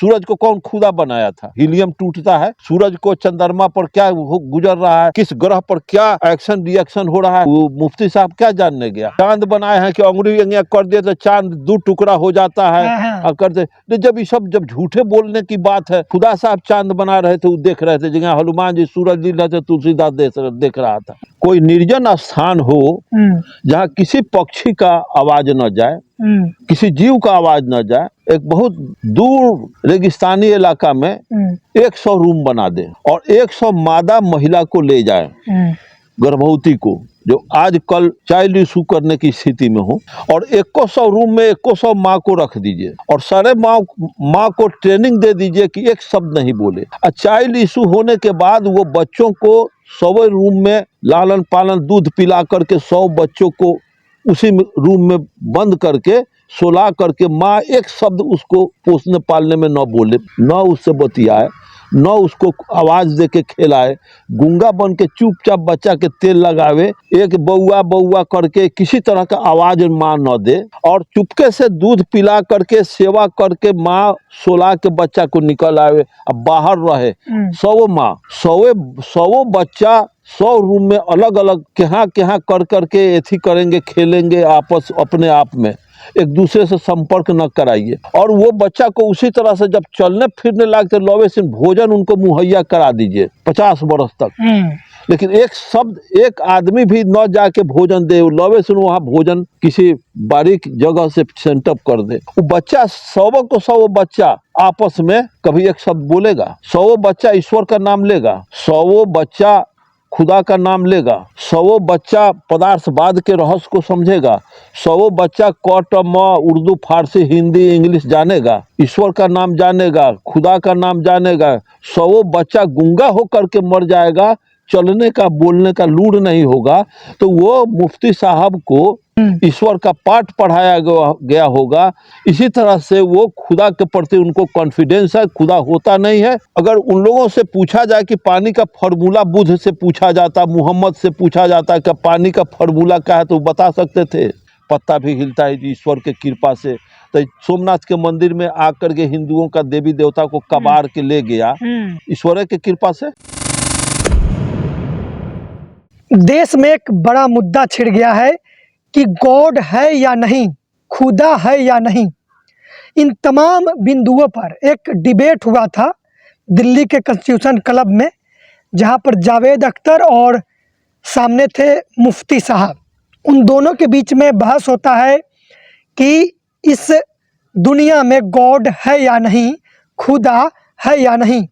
सूरज को कौन खुदा बनाया था? हीलियम टूटता है, सूरज को चंद्रमा पर क्या गुजर रहा है, किस ग्रह पर क्या एक्शन रिएक्शन हो रहा है, वो मुफ्ती साहब क्या जानने गया? चांद बनाए हैं कि अंगुली कर दिए तो चांद 2 टुकड़ा हो जाता है और करते। जब ये सब जब झूठे बोलने की बात है, खुदा साहब चांद बना रहे थे, वो देख रहे थे, जगह हनुमान जी सूरज लील रहे थे, तुलसीदास देख रहा था। कोई निर्जन स्थान हो जहाँ किसी पक्षी का आवाज न जाए, किसी जीव का आवाज न जाए, एक बहुत दूर रेगिस्तानी इलाका में 100 रूम बना दे और 100 मादा महिला को ले जाए, गर्भवती को, जो आजकल चाइल्ड इशू करने की स्थिति में हो, और 100 रूम में 100 माँ को रख दीजिए और सारे माँ को ट्रेनिंग दे दीजिए कि एक शब्द नहीं बोले। और चाइल्ड इशू होने के बाद वो बच्चों को 100 रूम में लालन पालन दूध पिला करके 100 बच्चों को उसी रूम में बंद करके सुला करके माँ एक शब्द उसको पोसने पालने में न बोले, न उससे बतियाए, न उसको आवाज दे के खिलाए, गूंगा बन के चुपचाप बच्चा के तेल लगावे, एक बउआ बउआ करके किसी तरह का आवाज माँ न दे और चुपके से दूध पिला करके सेवा करके माँ सोला के बच्चा को निकल आवे, अब बाहर रहे 100 माँ 100 बच्चा 100 रूम में अलग अलग क्या कर करके एथी करेंगे, खेलेंगे आपस अपने आप में, एक दूसरे से संपर्क न कराइए। और वो बच्चा को उसी तरह से जब चलने फिरने लगते लवे से भोजन उनको मुहैया करा दीजिए 50 वर्ष तक, लेकिन एक शब्द एक आदमी भी न जाके भोजन दे, लवे से वहाँ भोजन किसी बारीक जगह से सेटअप कर दे। वो बच्चा 100 को 100 बच्चा आपस में कभी एक शब्द बोलेगा, 100 बच्चा ईश्वर का नाम लेगा, 100 बच्चा खुदा का नाम लेगा, 100 बच्चा पदार्थवाद के रहस्य को समझेगा, 100 बच्चा क ट म उर्दू फारसी हिंदी इंग्लिश जानेगा, ईश्वर का नाम जानेगा, खुदा का नाम जानेगा। 100 बच्चा गूंगा होकर के मर जाएगा, चलने का बोलने का लूड़ नहीं होगा, तो वो मुफ्ती साहब को ईश्वर का पाठ पढ़ाया गया होगा। इसी तरह से वो खुदा के प्रति उनको कॉन्फिडेंस है, खुदा होता नहीं है। अगर उन लोगों से पूछा जाए कि पानी का फार्मूला, बुद्ध से पूछा जाता, मोहम्मद से पूछा जाता कि पानी का फार्मूला क्या है, तो बता सकते थे, पत्ता भी हिलता है ईश्वर के कृपा से। तो सोमनाथ के मंदिर में आकर के हिंदुओं का देवी देवता को कबाड़ के ले गया ईश्वर के कृपा से। देश में एक बड़ा मुद्दा छिड़ गया है कि गॉड है या नहीं, खुदा है या नहीं। इन तमाम बिंदुओं पर एक डिबेट हुआ था दिल्ली के कॉन्स्टिट्यूशन क्लब में, जहां पर जावेद अख्तर और सामने थे मुफ्ती साहब। उन दोनों के बीच में बहस होता है कि इस दुनिया में गॉड है या नहीं, खुदा है या नहीं।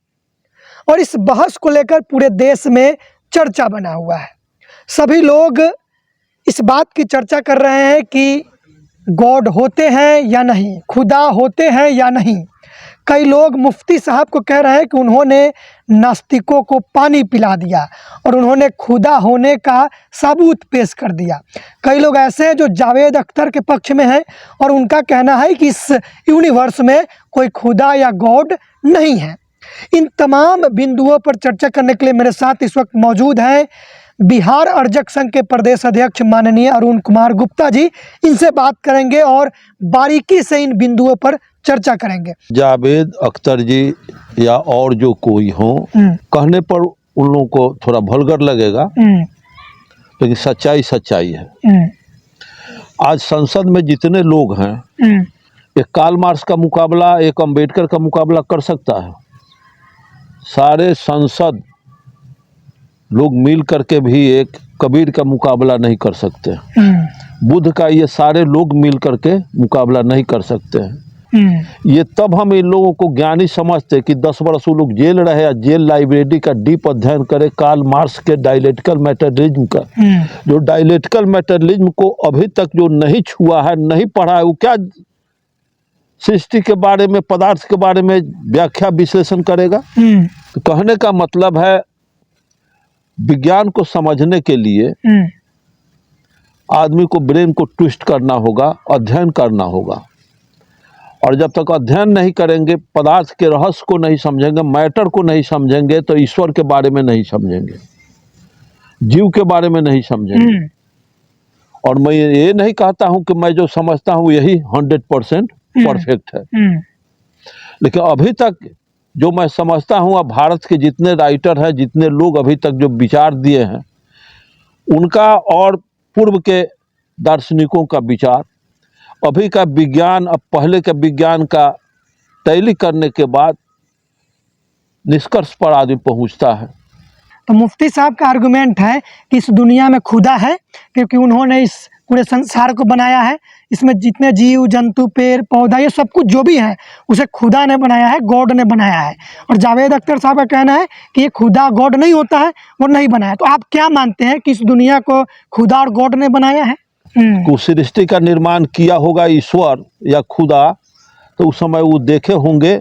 और इस बहस को लेकर पूरे देश में चर्चा बना हुआ है। सभी लोग इस बात की चर्चा कर रहे हैं कि गॉड होते हैं या नहीं, खुदा होते हैं या नहीं। कई लोग मुफ्ती साहब को कह रहे हैं कि उन्होंने नास्तिकों को पानी पिला दिया और उन्होंने खुदा होने का सबूत पेश कर दिया। कई लोग ऐसे हैं जो जावेद अख्तर के पक्ष में हैं और उनका कहना है कि इस यूनिवर्स में कोई खुदा या गॉड नहीं है। इन तमाम बिंदुओं पर चर्चा करने के लिए मेरे साथ इस वक्त मौजूद हैं बिहार अर्जक संघ के प्रदेश अध्यक्ष माननीय अरुण कुमार गुप्ता जी। इनसे बात करेंगे और बारीकी से इन बिंदुओं पर चर्चा करेंगे। जावेद अख्तर जी या और जो कोई हो, कहने पर उन लोगों को थोड़ा भलगर लगेगा, लेकिन सच्चाई सच्चाई है। आज संसद में जितने लोग हैं, एक कार्ल मार्क्स का मुकाबला, एक अंबेडकर का मुकाबला कर सकता है। सारे संसद लोग मिल करके भी एक कबीर का मुकाबला नहीं कर सकते, बुद्ध का ये सारे लोग मिल करके मुकाबला नहीं कर सकते हैं। ये तब हम इन लोगों को ज्ञानी समझते कि 10 वर्ष वो लोग जेल रहे या जेल लाइब्रेरी का डीप अध्ययन करे कार्ल मार्क्स के डायलेक्टिकल मैटेरियलिज्म का। जो डायलेक्टिकल मैटेरियलिज्म को अभी तक जो नहीं छुआ है, नहीं पढ़ा है, वो क्या सृष्टि के बारे में, पदार्थ के बारे में व्याख्या विश्लेषण करेगा। तो कहने का मतलब है विज्ञान को समझने के लिए आदमी को ब्रेन को ट्विस्ट करना होगा, अध्ययन करना होगा। और जब तक अध्ययन नहीं करेंगे, पदार्थ के रहस्य को नहीं समझेंगे, मैटर को नहीं समझेंगे, तो ईश्वर के बारे में नहीं समझेंगे, जीव के बारे में नहीं समझेंगे। और मैं ये नहीं कहता हूं कि मैं जो समझता हूं यही 100% परफेक्ट है, लेकिन अभी तक जो मैं समझता हूँ, अब भारत के जितने राइटर हैं, जितने लोग अभी तक जो विचार दिए हैं, उनका और पूर्व के दार्शनिकों का विचार, अभी का विज्ञान, अब पहले के विज्ञान का टैली करने के बाद निष्कर्ष पर आदमी पहुंचता है। तो मुफ्ती साहब का आर्गुमेंट है कि इस दुनिया में खुदा है, क्योंकि उन्होंने इस पूरे संसार को बनाया है। इसमें जितने जीव जंतु पेड़ पौधा ये सब कुछ जो भी है उसे खुदा ने बनाया है, गॉड ने बनाया है। और जावेद अख्तर साहब का कहना है कि ये खुदा गॉड नहीं होता है, वो नहीं बनाया। तो आप क्या मानते हैं कि इस दुनिया को खुदा और गॉड ने बनाया है? कुछ सृष्टि का निर्माण किया होगा ईश्वर या खुदा, तो उस समय वो देखे होंगे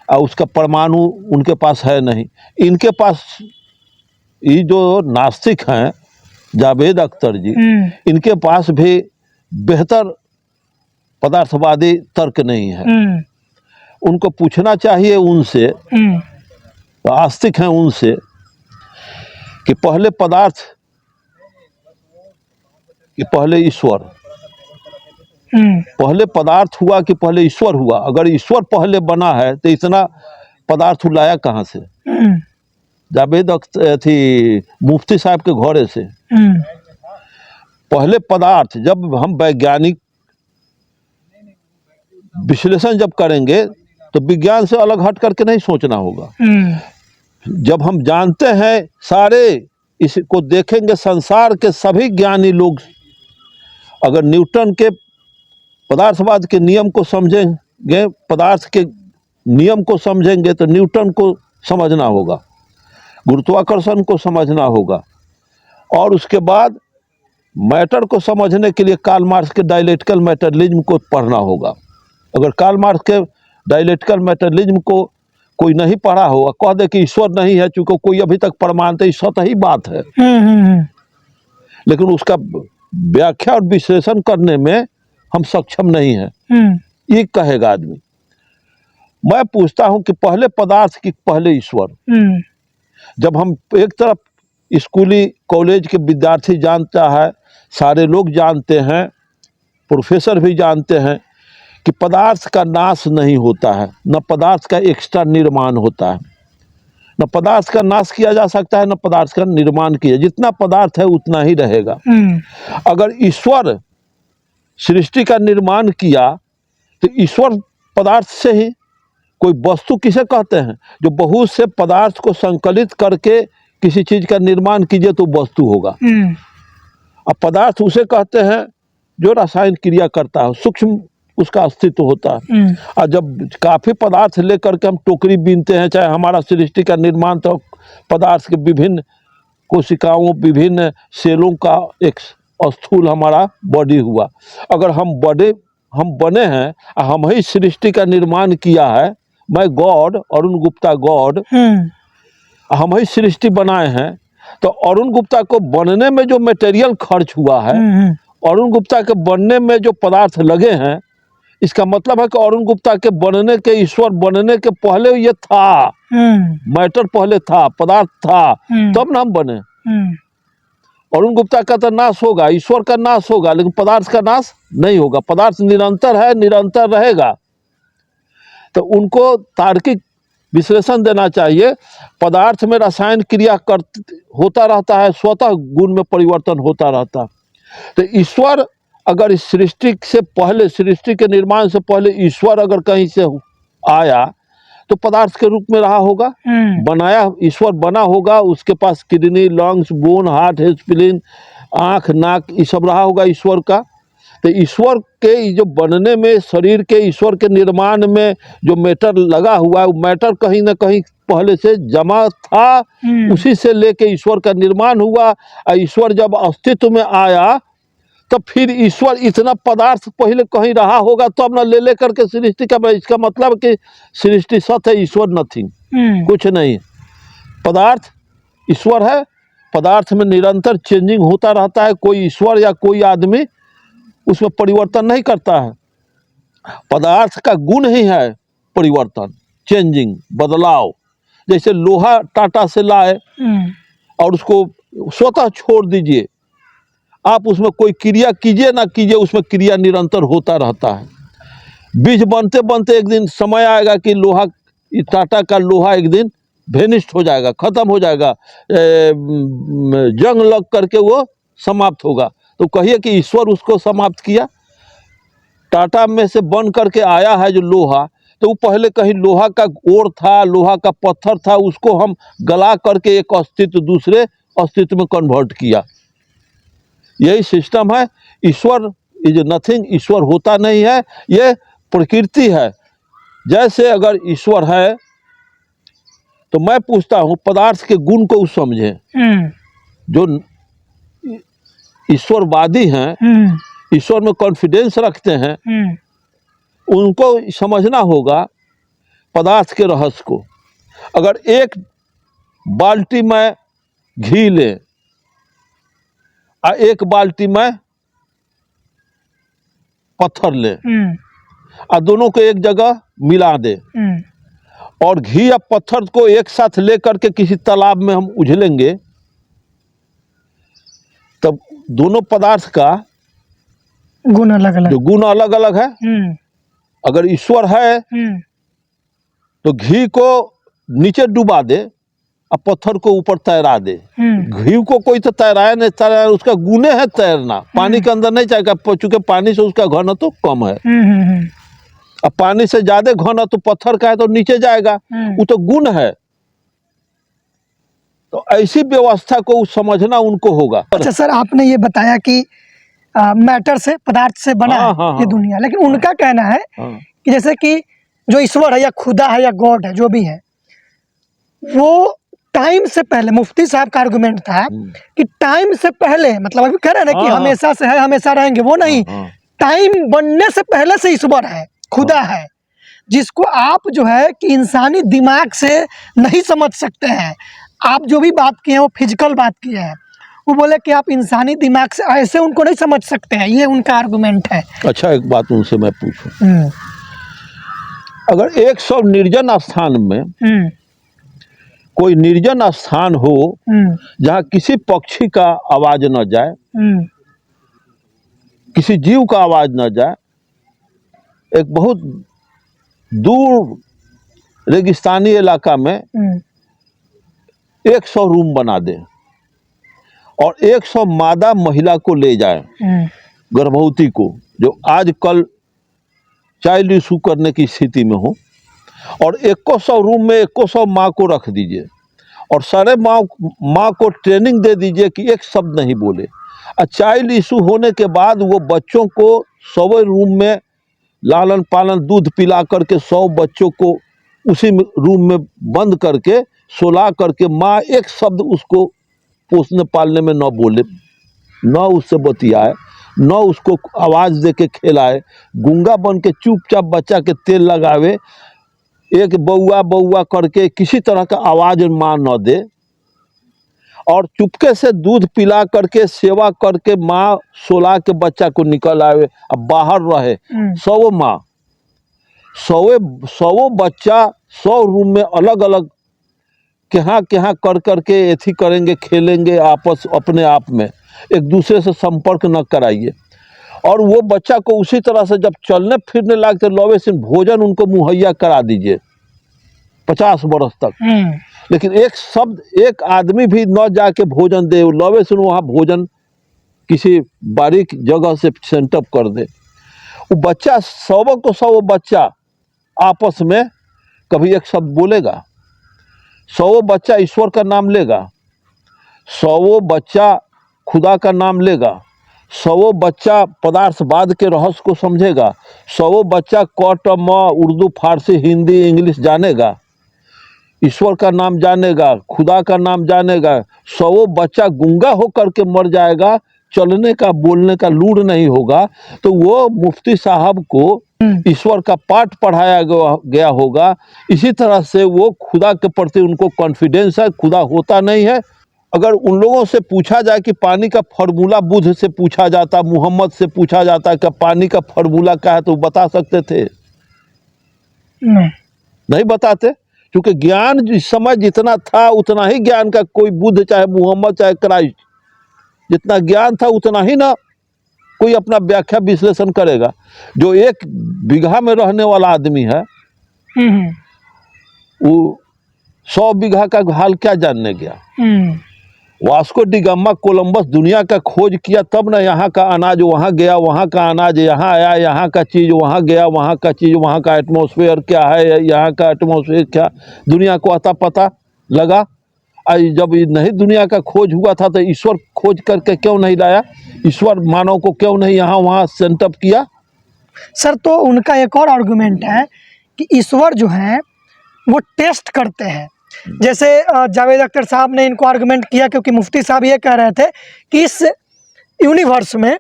और उसका परमाणु उनके पास है नहीं। इनके पास, ये जो नास्तिक हैं जावेद अख्तर जी, इनके पास भी बेहतर पदार्थवादी तर्क नहीं है। उनको पूछना चाहिए उनसे, आस्तिक हैं उनसे, कि पहले पदार्थ कि पहले ईश्वर, पहले पदार्थ हुआ कि पहले ईश्वर हुआ? अगर ईश्वर पहले बना है तो इतना पदार्थ लाया कहाँ से? जावेद अख्तर थी मुफ्ती साहब के घोड़े से। पहले पदार्थ, जब हम वैज्ञानिक विश्लेषण जब करेंगे तो विज्ञान से अलग हट करके नहीं सोचना होगा। जब हम जानते हैं, सारे इसको देखेंगे, संसार के सभी ज्ञानी लोग अगर न्यूटन के पदार्थवाद के नियम को समझेंगे, पदार्थ के नियम को समझेंगे, तो न्यूटन को समझना होगा, गुरुत्वाकर्षण को समझना होगा, और उसके बाद मैटर को समझने के लिए कार्ल मार्क्स के डायलेक्टिकल मैटेरियलिज्म को पढ़ना होगा। अगर कार्ल मार्क्स के डायलेक्टिकल मैटेरियलिज्म को कोई नहीं पढ़ा होगा, कह दे कि ईश्वर नहीं है, चूंकि कोई अभी तक प्रमाणत ही सतही बात है, लेकिन उसका व्याख्या और विश्लेषण करने में हम सक्षम नहीं हैं, ये कहेगा आदमी। मैं पूछता हूं कि पहले पदार्थ कि पहले ईश्वर? जब हम एक तरफ स्कूली कॉलेज के विद्यार्थी जानता है, सारे लोग जानते हैं, प्रोफेसर भी जानते हैं कि पदार्थ का नाश नहीं होता है, न पदार्थ का एक्स्ट्रा निर्माण होता है, न पदार्थ का नाश किया जा सकता है, न पदार्थ का निर्माण किया। जितना पदार्थ है उतना ही रहेगा। अगर ईश्वर सृष्टि का निर्माण किया तो ईश्वर पदार्थ से ही, कोई वस्तु किसे कहते हैं? जो बहुत से पदार्थ को संकलित करके किसी चीज का निर्माण कीजिए तो वस्तु होगा। अब पदार्थ उसे कहते हैं जो रासायनिक क्रिया करता है, सूक्ष्म उसका अस्तित्व होता है। और जब काफी पदार्थ लेकर के हम टोकरी बीनते हैं, चाहे हमारा सृष्टि का निर्माण तो पदार्थ के विभिन्न कोशिकाओं, विभिन्न सेलों का एक स्थूल हमारा बॉडी हुआ। अगर हम बने हैं, हम ही सृष्टि का निर्माण किया है, मैं गॉड, अरुण गुप्ता गॉड, हम ही सृष्टि बनाए हैं, तो अरुण गुप्ता को बनने में जो मटेरियल खर्च हुआ है, अरुण गुप्ता के बनने में जो पदार्थ लगे हैं, इसका मतलब है कि अरुण गुप्ता के बनने के, ईश्वर बनने के पहले ये था, मैटर पहले था, पदार्थ था, तब ना हम बने। अरुण गुप्ता का तो नाश होगा, ईश्वर का नाश होगा, लेकिन पदार्थ का नाश नहीं होगा। पदार्थ निरंतर है, निरंतर रहेगा। तो उनको तार्किक विश्लेषण देना चाहिए। पदार्थ में रासायनिक क्रिया होता रहता है, स्वतः गुण में परिवर्तन होता रहता है। तो ईश्वर अगर इस सृष्टि से पहले, सृष्टि के निर्माण से पहले ईश्वर अगर कहीं से आया तो पदार्थ के रूप में रहा होगा, बनाया, ईश्वर बना होगा, उसके पास kidney, lungs, bone, heart, spleen, आँख, नाक, ये सब रहा होगा ईश्वर का। तो ईश्वर के जो बनने में, शरीर के, ईश्वर के निर्माण में जो मैटर लगा हुआ है, वो मैटर कहीं ना कहीं पहले से जमा था, उसी से लेके ईश्वर का निर्माण हुआ। और ईश्वर जब अस्तित्व में आया तो फिर ईश्वर इतना पदार्थ पहले कहीं रहा होगा तो अब ना ले करके सृष्टि का, इसका मतलब कि सृष्टि सत्य है, ईश्वर नथिंग, कुछ नहीं। पदार्थ ईश्वर है, पदार्थ में निरंतर चेंजिंग होता रहता है, कोई ईश्वर या कोई आदमी उसमें परिवर्तन नहीं करता है। पदार्थ का गुण ही है परिवर्तन, चेंजिंग, बदलाव। जैसे लोहा टाटा से लाए और उसको स्वतः छोड़ दीजिए, आप उसमें कोई क्रिया कीजिए ना कीजिए, उसमें क्रिया निरंतर होता रहता है। बीज बनते बनते एक दिन समय आएगा कि लोहा, टाटा का लोहा एक दिन वेनिस्ट हो जाएगा, खत्म हो जाएगा, जंग लग करके वो समाप्त होगा। तो कहिए कि ईश्वर उसको समाप्त किया। टाटा में से बन करके आया है जो लोहा, तो वो पहले कहीं लोहा का ओर था, लोहा का पत्थर था, उसको हम गला करके एक अस्तित्व दूसरे अस्तित्व में कन्वर्ट किया। यही सिस्टम है। ईश्वर इज नथिंग, ईश्वर होता नहीं है, ये प्रकृति है। जैसे अगर ईश्वर है तो मैं पूछता हूँ पदार्थ के गुण को समझे। जो ईश्वरवादी हैं, ईश्वर में कॉन्फिडेंस रखते हैं, उनको समझना होगा पदार्थ के रहस्य को। अगर एक बाल्टी में घी ले और एक बाल्टी में पत्थर ले और दोनों को एक जगह मिला दे और घी या पत्थर को एक साथ लेकर के किसी तालाब में हम उझलेंगे, तब दोनों पदार्थ का गुण अलग अलग, जो गुण अलग अलग है। अगर ईश्वर है तो घी को नीचे डुबा दे और पत्थर को ऊपर तैरा दे। घी को कोई तो तैराया नहीं, तैराया, उसका गुणे है तैरना, पानी के अंदर नहीं जाएगा, चूंकि पानी से उसका घनत्व तो कम है। अब पानी से ज्यादा घन तो पत्थर का है तो नीचे जाएगा, वो तो गुण है। तो ऐसी व्यवस्था को समझना उनको होगा। अच्छा सर, आपने ये बताया कि मैटर से, पदार्थ से बना है ये दुनिया, लेकिन उनका कहना है कि जैसे कि जो ईश्वर है या खुदा है या गॉड है, जो भी है, वो टाइम से पहले, मुफ्ती साहब का आर्गुमेंट था कि टाइम से पहले, मतलब अभी कह रहे हैं ना कि हमेशा से है, हमेशा रहेंगे, वो नहीं, टाइम बनने से पहले से ईश्वर है, खुदा है, जिसको आप जो है कि इंसानी दिमाग से नहीं समझ सकते हैं। आप जो भी बात किए हैं वो फिजिकल बात किए हैं, वो बोले कि आप इंसानी दिमाग से ऐसे उनको नहीं समझ सकते हैं, ये उनका आर्गुमेंट है। अच्छा, एक बात उनसे मैं पूछूं, अगर 100 निर्जन स्थान में कोई निर्जन स्थान हो जहाँ किसी पक्षी का आवाज न जाए, किसी जीव का आवाज न जाए, एक बहुत दूर रेगिस्तानी इलाका में 100 रूम बना दे और 100 मादा महिला को ले जाए, गर्भवती को, जो आजकल चाइल्ड इशू करने की स्थिति में हो, और 100 रूम में 100 माँ को रख दीजिए और सारे माँ को ट्रेनिंग दे दीजिए कि एक शब्द नहीं बोले। और चाइल्ड इशू होने के बाद वो बच्चों को 100 रूम में लालन पालन, दूध पिला करके 100 बच्चों को उसी रूम में बंद करके सुला करके माँ एक शब्द उसको पोसने पालने में न बोले, न उससे बतियाए, न उसको आवाज दे के खिलाए, गूंगा बन के चुपचाप बच्चा के तेल लगावे, एक बउआ बउआ करके किसी तरह का आवाज माँ न दे, और चुपके से दूध पिला करके सेवा करके माँ सोला के बच्चा को निकल आवे, अब बाहर रहे 100 माँ, 100 बच्चा 100 रूम में अलग अलग क्या कर करके एथी करेंगे, खेलेंगे आपस अपने आप में, एक दूसरे से संपर्क न कराइए। और वो बच्चा को उसी तरह से जब चलने फिरने लगते लवे से भोजन उनको मुहैया करा दीजिए 50 बरस तक, लेकिन एक शब्द, एक आदमी भी न जाके भोजन दे, लवे से वहाँ भोजन किसी बारीक जगह से सेटअप कर दे। वो बच्चा 100 को 100 बच्चा आपस में कभी एक शब्द बोलेगा, 100 बच्चा ईश्वर का नाम लेगा, 100 बच्चा खुदा का नाम लेगा, 100 बच्चा पदार्थवाद के रहस्य को समझेगा, 100 बच्चा क ट म उर्दू फारसी हिंदी इंग्लिश जानेगा, ईश्वर का नाम जानेगा, खुदा का नाम जानेगा। 100 बच्चा गूंगा होकर के मर जाएगा, चलने का बोलने का लूड़ नहीं होगा, तो वो मुफ्ती साहब को ईश्वर का पाठ पढ़ाया गया होगा। इसी तरह से वो खुदा के प्रति उनको कॉन्फिडेंस है, खुदा होता नहीं है। अगर उन लोगों से पूछा जाए कि पानी का फार्मूला, बुद्ध से पूछा जाता, मोहम्मद से पूछा जाता कि पानी का फार्मूला क्या है, तो बता सकते थे? नहीं बताते, क्योंकि ज्ञान जिस समय जितना था उतना ही ज्ञान का, कोई बुद्ध चाहे मोहम्मद चाहे क्राइस्ट, जितना ज्ञान था उतना ही ना कोई अपना व्याख्या विश्लेषण करेगा? जो 1 बीघा में रहने वाला आदमी है हम्म, वो 100 बीघा का हाल क्या जानने गया? हम्म, वास्को डी गामा कोलंबस दुनिया का खोज किया तब ना यहाँ का अनाज वहाँ गया, वहाँ का अनाज यहाँ आया, यहाँ का चीज़ वहाँ गया, वहाँ का चीज़ वहाँ का एटमॉस्फेयर क्या है, यहाँ का एटमॉस्फेयर क्या, दुनिया को आता पता लगा। जब ये नहीं दुनिया का खोज हुआ था तो ईश्वर खोज करके क्यों नहीं लाया? ईश्वर मानव को क्यों नहीं यहाँ वहाँ सेटअप किया? सर तो उनका एक और आर्गुमेंट है कि ईश्वर जो है वो टेस्ट करते हैं। जैसे जावेद अख्तर साहब ने इनको आर्गुमेंट किया, क्योंकि मुफ्ती साहब ये कह रहे थे कि इस यूनिवर्स में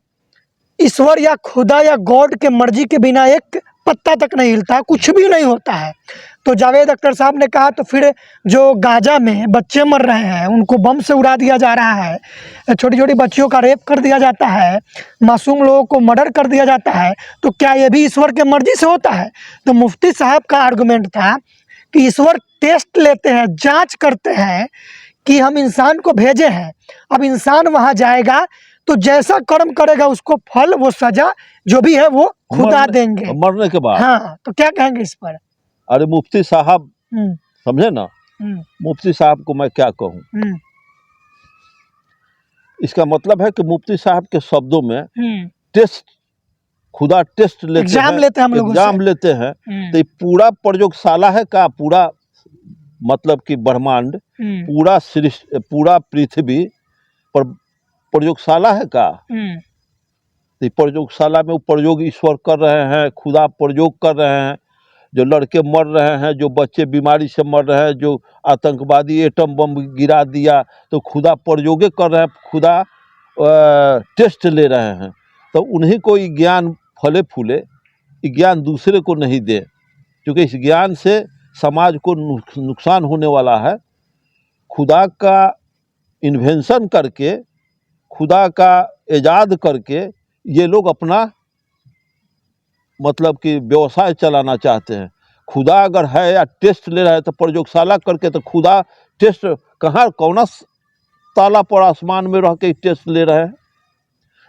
ईश्वर या खुदा या गॉड के मर्जी के बिना एक पत्ता तक नहीं हिलता, कुछ भी नहीं होता है। तो जावेद अख्तर साहब ने कहा तो फिर जो गाजा में बच्चे मर रहे हैं उनको बम से उड़ा दिया जा रहा है, छोटी छोटी बच्चियों का रेप कर दिया जाता है, मासूम लोगों को मर्डर कर दिया जाता है, तो क्या ये भी ईश्वर के मर्जी से होता है? तो मुफ्ती साहब का आर्गुमेंट था कि ईश्वर टेस्ट लेते हैं, जांच करते हैं कि हम इंसान को भेजे हैं, अब इंसान वहां जाएगा तो जैसा कर्म करेगा उसको फल, वो सजा जो भी है वो खुदा देंगे मरने के बाद। हाँ, तो क्या कहेंगे इस पर? अरे मुफ्ती साहब समझे ना, मुफ्ती साहब को मैं क्या कहूँ? इसका मतलब है कि मुफ्ती साहब के शब्दों में टेस्ट, खुदा टेस्ट लेते एग्जाम हैं, लेते हैं हम लोगों एग्जाम से। लेते हैं। तो ये पूरा प्रयोगशाला है का? पूरा मतलब कि ब्रह्मांड, पूरा सृष्टि, पूरा पृथ्वी पर प्रयोगशाला है का? तो प्रयोगशाला में वो प्रयोग ईश्वर कर रहे हैं, खुदा प्रयोग कर रहे हैं। जो लड़के मर रहे हैं, जो बच्चे बीमारी से मर रहे हैं, जो आतंकवादी एटम बम गिरा दिया, तो खुदा प्रयोग कर रहे हैं, खुदा टेस्ट ले रहे हैं। तो उन्हीं को ये ज्ञान फले फूले, ये ज्ञान दूसरे को नहीं दे, क्योंकि इस ज्ञान से समाज को नुकसान होने वाला है। खुदा का इन्वेंशन करके, खुदा का ईजाद करके ये लोग अपना मतलब कि व्यवसाय चलाना चाहते हैं। खुदा अगर है या टेस्ट ले रहा है तो प्रयोगशाला करके, तो खुदा टेस्ट कहाँ, कौन ताला पर आसमान में रह के टेस्ट ले रहे हैं?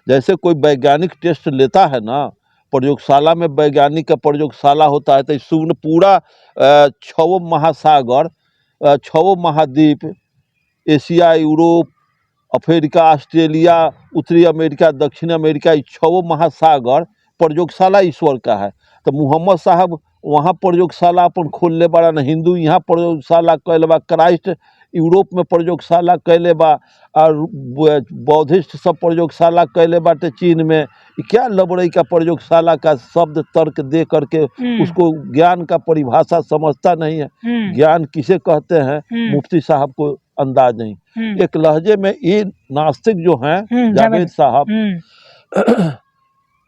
जैसे कोई वैज्ञानिक टेस्ट लेता है ना, प्रयोगशाला में वैज्ञानिक का प्रयोगशाला होता है, तो सुन पूरा 6 महासागर, 6 महाद्वीप, एशिया, यूरोप, अफ्रीका, ऑस्ट्रेलिया, उत्तरी अमेरिका, दक्षिण अमेरिका, ये 6 महासागर प्रयोगशाला ईश्वर का है। तो मोहम्मद साहब वहाँ प्रयोगशाला अपन खोल ले बाड़ा न, हिंदू यहाँ प्रयोगशाला कैले बा, क्राइस्ट यूरोप में प्रयोगशाला कैले बा, और बौद्धिस्ट सब प्रयोगशाला कैले बाटे चीन में। क्या लबड़ई का प्रयोगशाला का शब्द तर्क दे करके उसको ज्ञान का परिभाषा समझता नहीं है। ज्ञान किसे कहते हैं मुफ्ती साहब को अंदाज नहीं। एक लहजे में ये नास्तिक जो हैं जावेद साहब,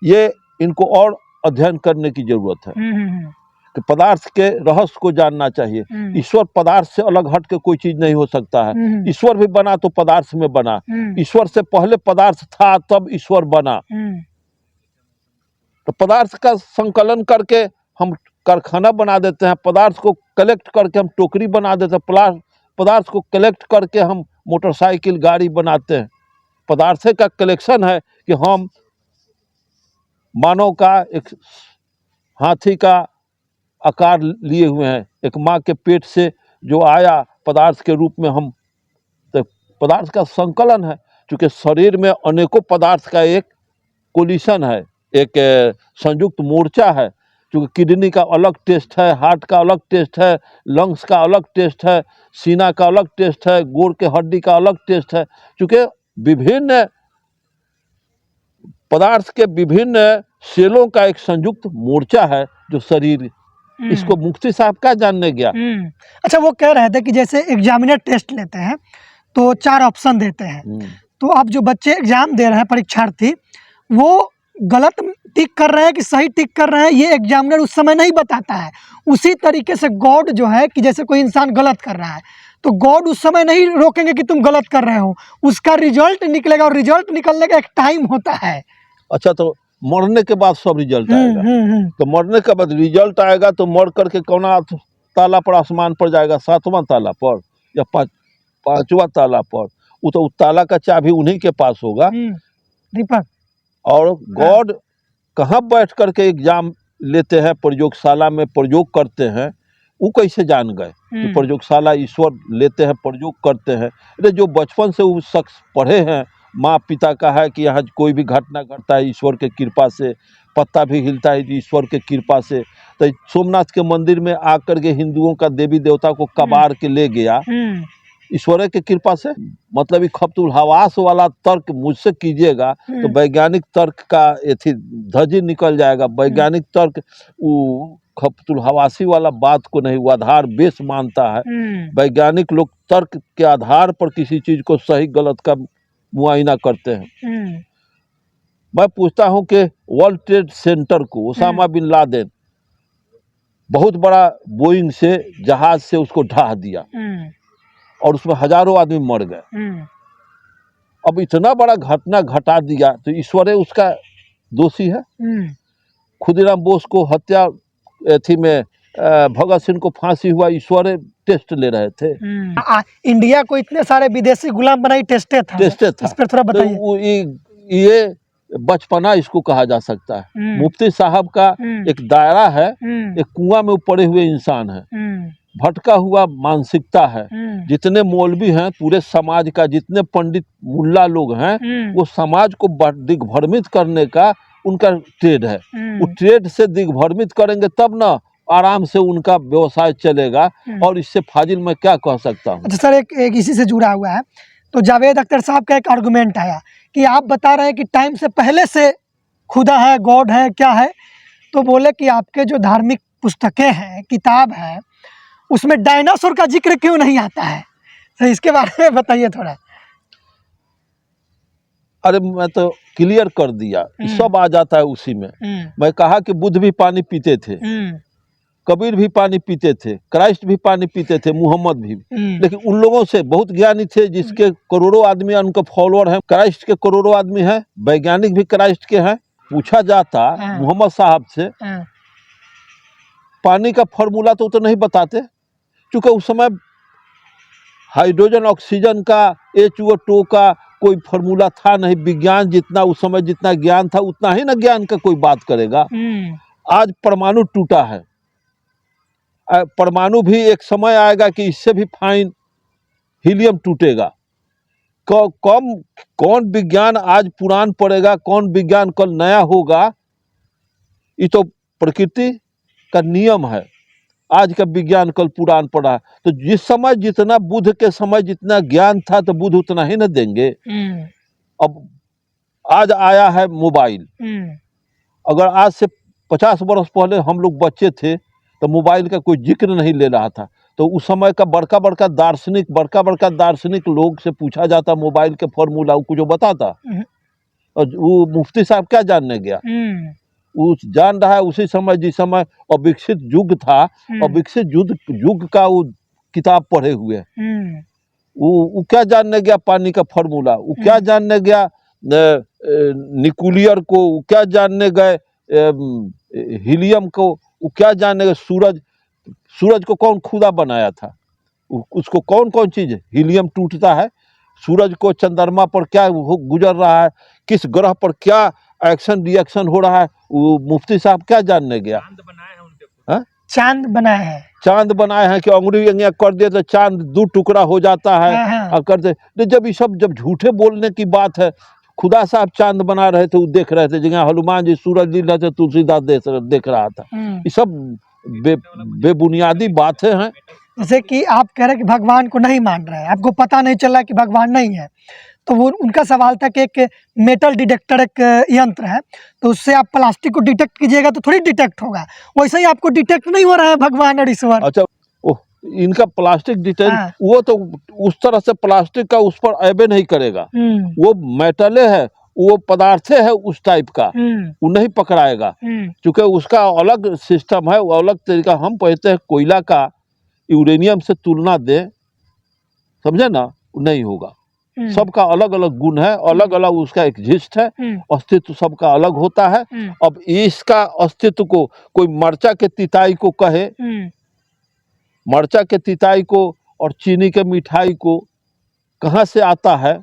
ये इनको और अध्ययन करने की जरूरत है कि पदार्थ के रहस्य को जानना चाहिए। ईश्वर पदार्थ से अलग हट के कोई चीज नहीं हो सकता है। ईश्वर भी बना तो पदार्थ में बना, ईश्वर से पहले पदार्थ था तब ईश्वर बना। तो पदार्थ का संकलन करके हम कारखाना बना देते हैं, पदार्थ को कलेक्ट करके हम टोकरी बना देते हैं, पदार्थ को कलेक्ट करके हम मोटरसाइकिल गाड़ी बनाते हैं। पदार्थ का कलेक्शन है कि हम मानव का एक हाथी का आकार लिए हुए हैं, एक माँ के पेट से जो आया पदार्थ के रूप में हम, तो पदार्थ का संकलन है। क्योंकि शरीर में अनेकों पदार्थ का एक कोलिशन है, एक संयुक्त मोर्चा है। क्योंकि किडनी का अलग टेस्ट है, हार्ट का अलग टेस्ट है, लंग्स का अलग टेस्ट है, सीना का अलग टेस्ट है, गोड़ के हड्डी का अलग टेस्ट है। क्योंकि विभिन्न पदार्थ के विभिन्न सेलों का एक संयुक्त मोर्चा है जो शरीर। इसको मुफ्ती साहब क्या जानने गया? अच्छा, वो कह रहे थे कि जैसे एग्जामिनर टेस्ट लेते हैं तो 4 ऑप्शन देते हैं, तो अब जो बच्चे एग्जाम दे रहे हैं, परीक्षार्थी, वो गलत टिक कर रहे हैं कि सही टिक कर रहे हैं, ये एग्जामिनर उस समय नहीं बताता है। उसी तरीके से गॉड जो है कि जैसे कोई इंसान गलत कर रहा है तो गॉड उस समय नहीं रोकेंगे कि तुम गलत कर रहे हो, उसका रिजल्ट निकलेगा, और रिजल्ट निकलने का एक टाइम होता है। अच्छा, तो मरने के बाद सब रिजल्ट आएगा। तो मरने के बाद रिजल्ट आएगा तो मर करके कौन ताला पर आसमान पर जाएगा? 7वां ताला पर या 5वां ताला पर? वो तो ताला का चाबी उन्हीं के पास होगा। दीपक, और गॉड कहाँ बैठ करके एग्जाम लेते हैं, प्रयोगशाला में प्रयोग करते हैं, वो कैसे जान गए कि प्रयोगशाला ईश्वर लेते हैं, प्रयोग करते हैं? अरे जो बचपन से वो शख्स पढ़े हैं, माँ पिता का है कि यहाँ कोई भी घटना घटता है ईश्वर के कृपा से, पत्ता भी हिलता है ईश्वर के कृपा से। तो सोमनाथ के मंदिर में आकर के हिंदुओं का देवी देवता को कबाड़ के ले गया ईश्वर के कृपा से। मतलब ये खप्तुल हवास वाला तर्क मुझसे कीजिएगा तो वैज्ञानिक तर्क का एथी धजी निकल जाएगा। वैज्ञानिक तर्क वो खप्तुल हवासी वाला बात को नहीं, वो आधार बेस मानता है। वैज्ञानिक लोग तर्क के आधार पर किसी चीज को सही गलत का मुआयना करते हैं। मैं पूछता हूं कि वर्ल्ड ट्रेड सेंटर को ओसामा बिन लादेन बहुत बड़ा बोइंग से जहाज से उसको ढहा दिया और उसमें हजारों आदमी मर गए। अब इतना बड़ा घटना घटा दिया तो ईश्वर उसका दोषी है? खुदीराम बोस को हत्या थी में भगत सिंह को फांसी हुआ, ईश्वर टेस्ट ले रहे थे। इंडिया को इतने सारे विदेशी गुलाम बनाई टेस्टेड था। इस पर थोड़ा बताइए। तो ये बचपना इसको कहा जा सकता है। मुफ्ती साहब का एक दायरा है, एक कुआं में पड़े हुए इंसान है, भटका हुआ मानसिकता है। जितने मौलवी हैं पूरे समाज का, जितने पंडित मुल्ला लोग हैं, वो समाज को दिग्भ्रमित करने का उनका ट्रेड है। वो ट्रेड से दिग्भ्रमित करेंगे तब ना आराम से उनका व्यवसाय चलेगा। और इससे फाजिल मैं क्या कह सकता हूँ। अच्छा सर, एक इसी से जुड़ा हुआ है। तो जावेद अख्तर साहब का एक आर्गुमेंट आया कि आप बता रहे हैं कि टाइम से पहले से खुदा है, गॉड है, क्या है। तो बोले कि आपके जो धार्मिक पुस्तकें हैं, किताब है, उसमें डायनासोर का जिक्र क्यों नहीं आता है? तो इसके बारे में बताइए थोड़ा। अरे मैं तो क्लियर कर दिया, सब आ जाता है उसी में। मैं कहा कि बुद्ध भी पानी पीते थे, कबीर भी पानी पीते थे, क्राइस्ट भी पानी पीते थे, मुहम्मद भी। लेकिन उन लोगों से बहुत ज्ञानी थे जिसके करोड़ों आदमी उनका फॉलोअर हैं। क्राइस्ट के करोड़ों आदमी हैं, वैज्ञानिक भी क्राइस्ट के हैं। पूछा जाता मोहम्मद साहब से, पानी का फॉर्मूला तो नहीं बताते, क्योंकि उस समय हाइड्रोजन ऑक्सीजन का, H2O का कोई फॉर्मूला था नहीं। विज्ञान जितना उस समय जितना ज्ञान था उतना ही ना ज्ञान का कोई बात करेगा। आज परमाणु टूटा है, परमाणु भी एक समय आएगा कि इससे भी फाइन हीलियम टूटेगा। कौन विज्ञान आज पुरान पड़ेगा, कौन विज्ञान कल नया होगा, ये तो प्रकृति का नियम है। आज का विज्ञान कल पुरान पड़ा। तो जिस समय जितना बुद्ध के समय जितना ज्ञान था तो बुद्ध उतना ही न देंगे। अब आज आया है मोबाइल। अगर आज से 50 वर्ष पहले हम लोग बच्चे थे तो मोबाइल का कोई जिक्र नहीं ले रहा था। तो उस समय का बड़का बड़का दार्शनिक लोग से पूछा जाता मोबाइल के फॉर्मूला, वो जो बताता। और वो मुफ्ती साहब क्या जानने गया? वो जान रहा है उसी समय जिस समय अविकसित युग था, अविकसित युग का वो किताब पढ़े हुए। वो क्या जानने गया पानी का फॉर्मूला? वो क्या जानने गया न्यूक्लियर को? वो क्या जानने गए हीलियम को? वो क्या जानने गए सूरज को कौन खुदा बनाया था? उसको कौन कौन चीज, हीलियम टूटता है, सूरज को चंद्रमा पर क्या गुजर रहा है, किस ग्रह पर क्या एक्शन रिएक्शन हो रहा है, वो मुफ्ती साहब क्या जानने गया? चांद बनाए हैं, चांद बनाए हैं कि अंगुली कर दे तो चांद 2 टुकड़ा हो जाता है। और कर दे जब ये सब जब झूठे बोलने की बात है। खुदा साहब चांद बना रहे थे, वो देख रहे थे, जगह हनुमान जी सूरज लील रहे थे, तुलसीदास देख रहा था। ये सब बेबुनियादी बातें हैं। जैसे कि आप कह रहे हैं कि भगवान को नहीं मान रहे हैं, आपको पता नहीं चल रहा कि भगवान नहीं है। तो वो उनका सवाल था कि एक मेटल डिटेक्टर एक यंत्र है, तो उससे आप प्लास्टिक को डिटेक्ट कीजिएगा तो थोड़ी डिटेक्ट होगा। वैसे ही आपको डिटेक्ट नहीं हो रहा है भगवान और ईश्वर। अच्छा, इनका प्लास्टिक डिटेक्ट, वो तो उस तरह से प्लास्टिक का उस पर ऐबे नहीं करेगा। वो मेटले है, वो पदार्थ है उस टाइप का, वो नहीं पकड़ाएगा, क्योंकि उसका अलग सिस्टम है, वो अलग तरीका। हम कहते हैं कोयला का यूरेनियम से तुलना दे, समझे ना, नहीं होगा। सबका अलग अलग गुण है, अलग अलग उसका एग्जिस्ट है, अस्तित्व सबका अलग होता है। अब इसका अस्तित्व को कोई मरचा के तिताई को कहे, मरचा के तिताई को और चीनी के मिठाई को कहाँ से आता है?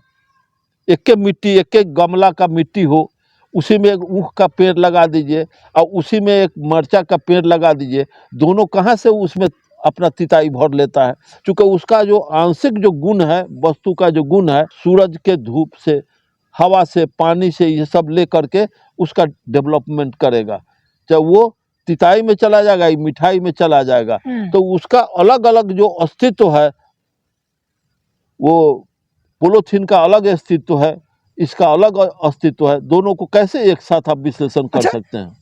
एक मिट्टी, एक गमला का मिट्टी हो, उसी में एक ऊख का पेड़ लगा दीजिए और उसी में एक मरचा का पेड़ लगा दीजिए, दोनों कहाँ से उसमें अपना तिताई भर लेता है? क्योंकि उसका जो आंशिक जो गुण है, वस्तु का जो गुण है, सूरज के धूप से, हवा से, पानी से, ये सब ले करके उसका डेवलपमेंट करेगा। चाहे वो तिताई में चला जाएगा, ये मिठाई में चला जाएगा, तो उसका अलग अलग जो अस्तित्व है, वो पोलोथीन का अलग अस्तित्व है, इसका अलग अस्तित्व है, दोनों को कैसे एक साथ आप विश्लेषण कर अच्छा, सकते हैं?